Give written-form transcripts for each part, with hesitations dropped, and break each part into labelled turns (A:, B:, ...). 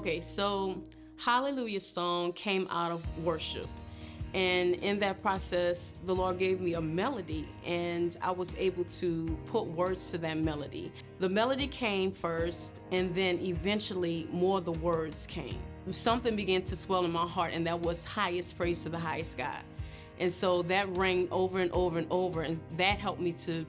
A: Okay, so Hallelujah song came out of worship. And in that process, the Lord gave me a melody, and I was able to put words to that melody. The melody came first, and then eventually more of the words came. Something began to swell in my heart, and that was highest praise to the highest God. And so that rang over and over and over, and that helped me to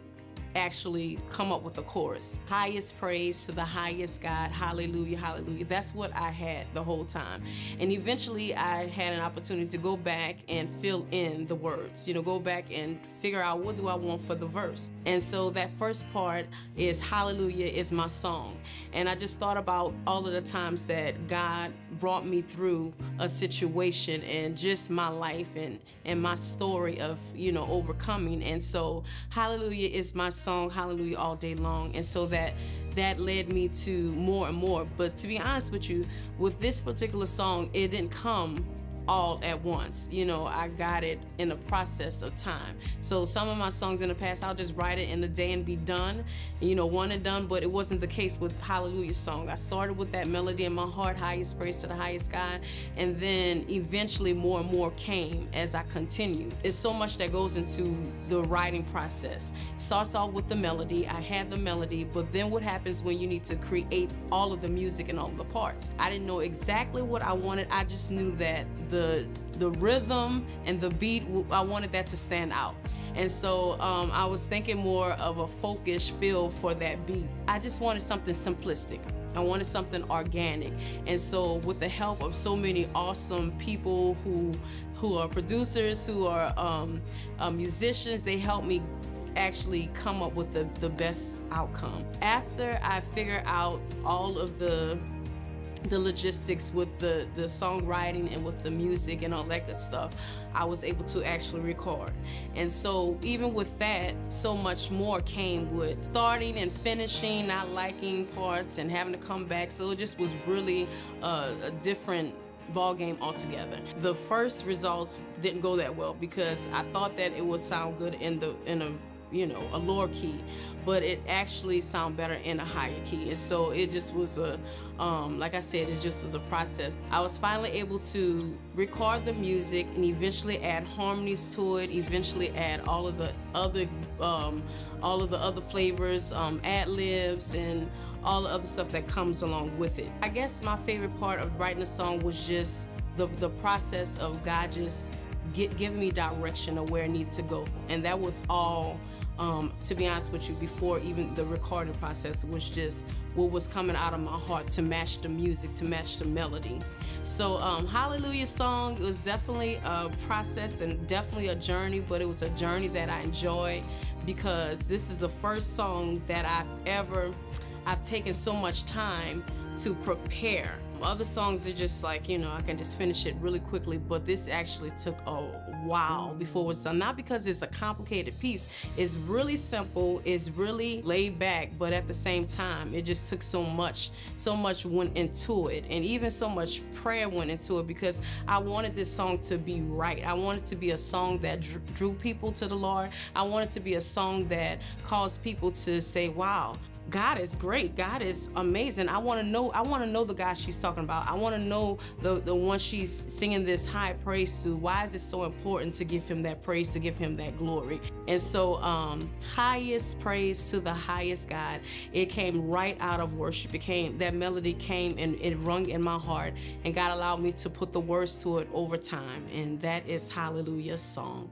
A: actually come up with the chorus. Highest praise to the highest God, hallelujah, hallelujah. That's what I had the whole time. And eventually I had an opportunity to go back and fill in the words, go back and figure out what do I want for the verse. And so that first part is hallelujah is my song. And I just thought about all of the times that God brought me through a situation and just my life and my story of, overcoming. And so hallelujah is my song, hallelujah, all day long. And so that led me to more and more. But to be honest with you, with this particular song, it didn't come all at once. I got it in a process of time. So some of my songs in the past, I'll just write it in a day and be done, one and done, but it wasn't the case with Hallelujah song. I started with that melody in my heart, highest praise to the highest God, and then eventually more and more came as I continued. It's so much that goes into the writing process. It starts off with the melody. I had the melody, but then what happens when you need to create all of the music and all of the parts? I didn't know exactly what I wanted. I just knew that the rhythm and the beat, I wanted that to stand out. And so I was thinking more of a folkish feel for that beat. I just wanted something simplistic. I wanted something organic. And so with the help of so many awesome people who are producers, who are musicians, they helped me actually come up with the best outcome. After I figured out all of the logistics with the songwriting and with the music and all that good stuff, I was able to actually record. And so even with that, so much more came with starting and finishing, not liking parts and having to come back. So it just was really a different ball game altogether. The first results didn't go that well because I thought that it would sound good in a lower key, but it actually sounded better in a higher key. And so it just was like I said, it just was a process. I was finally able to record the music and eventually add harmonies to it, eventually add all of the other flavors, ad-libs, and all the other stuff that comes along with it. I guess my favorite part of writing a song was just the process of God just giving me direction of where I need to go. And that was all, to be honest with you, before even the recording process, was just what was coming out of my heart to match the music, to match the melody. So Hallelujah song, it was definitely a process and definitely a journey, but it was a journey that I enjoy because this is the first song that I've taken so much time to prepare. Other songs are just like, I can just finish it really quickly, but this actually took a while before it was done. Not because it's a complicated piece. It's really simple, it's really laid back, but at the same time, it just took so much went into it, and even so much prayer went into it because I wanted this song to be right. I wanted it to be a song that drew people to the Lord. I wanted it to be a song that caused people to say, wow, God is great. God is amazing. I want to know the God she's talking about. I want to know the one she's singing this high praise to. Why is it so important to give him that praise, to give him that glory? And so highest praise to the highest God. It came right out of worship. That melody came and it rung in my heart, and God allowed me to put the words to it over time, and that is Hallelujah song.